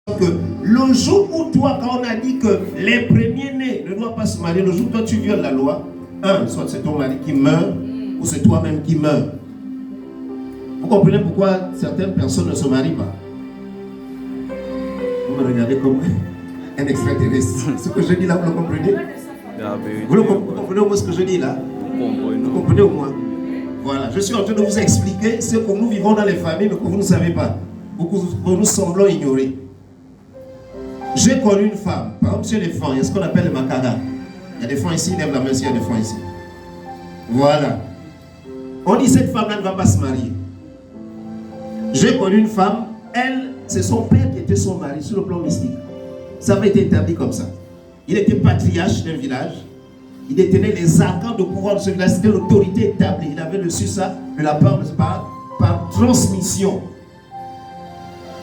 que le jour où toi, quand on a dit que les premiers-nés ne doivent pas se marier, le jour où toi tu violes la loi, soit c'est ton mari qui meurt, ou c'est toi-même qui meurs. Vous comprenez pourquoi certaines personnes ne se marient pas? Vous me regardez comme un extraterrestre. Ce que je dis là, vous le comprenez? Vous comprenez au moins ce que je dis là? Vous comprenez au moins? Voilà, je suis en train de vous expliquer ce que nous vivons dans les familles, mais que vous ne savez pas, ou que nous semblons ignorer. J'ai connu une femme, par exemple chez les femmes, il y a ce qu'on appelle le makara. Il y a des femmes ici, lève la main s'il y a des femmes ici. Voilà. On dit cette femme-là ne va pas se marier. J'ai connu une femme, elle, c'est son père qui était son mari sur le plan mystique. Ça avait été établi comme ça. Il était patriarche d'un village. Il détenait les arcanes de pouvoir de ce village. C'était l'autorité établie. Il avait reçu ça de la part de ses parents par transmission.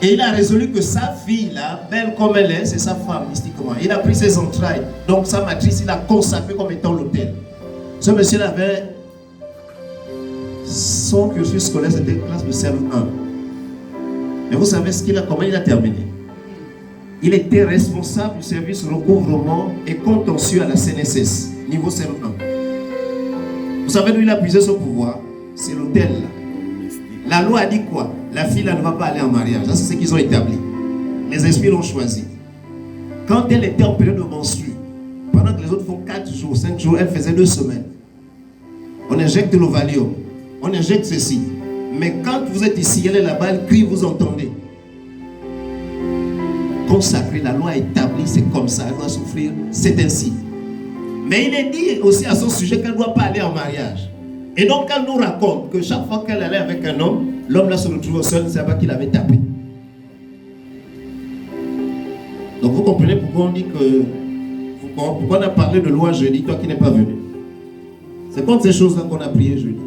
Et il a résolu que sa fille, là, belle comme elle est, c'est sa femme, mystiquement. Il a pris ses entrailles. Donc sa matrice, il l'a consacrée comme étant l'autel. Ce monsieur avait son cursus scolaire, c'était une classe de CM1. Et vous savez comment il a terminé? Il était responsable du service recouvrement et contentieux à la CNSS, niveau CM1. Vous savez d'où il a puisé son pouvoir? C'est l'autel là. La loi a dit quoi? La fille là ne va pas aller en mariage. Ça, c'est ce qu'ils ont établi. Les esprits l'ont choisi. Quand elle était en période de menstru, pendant que les autres font 4 jours, 5 jours, elle faisait 2 semaines. On injecte le Valium. On injecte ceci. Mais quand vous êtes ici, elle est là-bas, elle crie, vous entendez. Consacré, la loi établie, c'est comme ça, elle doit souffrir, c'est ainsi. Mais il est dit aussi à son sujet qu'elle ne doit pas aller en mariage. Et donc elle nous raconte que chaque fois qu'elle allait avec un homme, l'homme là se retrouvait seul, ne savait pas qu'il avait tapé. Donc vous comprenez pourquoi on dit que... Pourquoi on a parlé de loi jeudi, toi qui n'es pas venu. C'est contre ces choses-là qu'on a prié jeudi.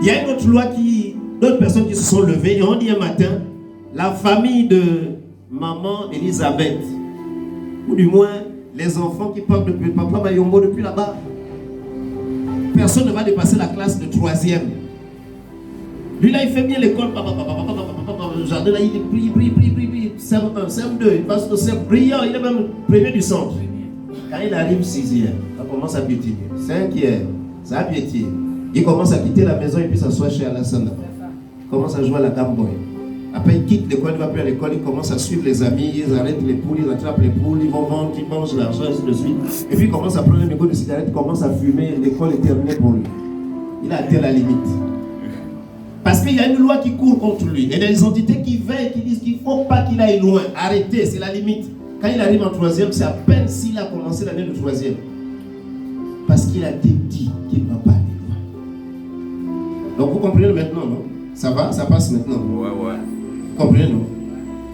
Il y a une autre loi d'autres personnes qui se sont levées et on dit un matin, la famille de maman Elisabeth, ou du moins les enfants qui partent depuis papa Bayombo depuis là-bas, personne ne va dépasser la classe de 3e. Lui là il fait bien l'école, le jardin là il prie, CM1, CM2, il passe au CM brillant, il est même premier du centre. Quand il arrive 6e, ça commence à piétiner. 5e, ça a piétiné. Il commence à quitter la maison et puis s'assoit chez Alassane. Il commence à jouer à la Game Boy. Après, il quitte l'école, il ne va plus à l'école, il commence à suivre les amis, ils arrêtent les poules, ils attrapent les poules, ils vont vendre, ils mangent l'argent, ainsi de suite. Et puis, il commence à prendre un mégot de cigarette, il commence à fumer, l'école est terminée pour lui. Il a atteint la limite. Parce qu'il y a une loi qui court contre lui. Et des entités qui veillent, qui disent qu'il ne faut pas qu'il aille loin. Arrêtez, c'est la limite. Quand il arrive en 3e, c'est à peine s'il a commencé l'année de 3e. Parce qu'il a été dit qu'il ne va pas aller. Donc vous comprenez maintenant, non? Ça va? Ça passe maintenant? Ouais. Vous comprenez, non?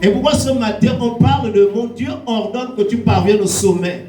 Et pourquoi ce matin on parle de mon Dieu ordonne que tu parviennes au sommet?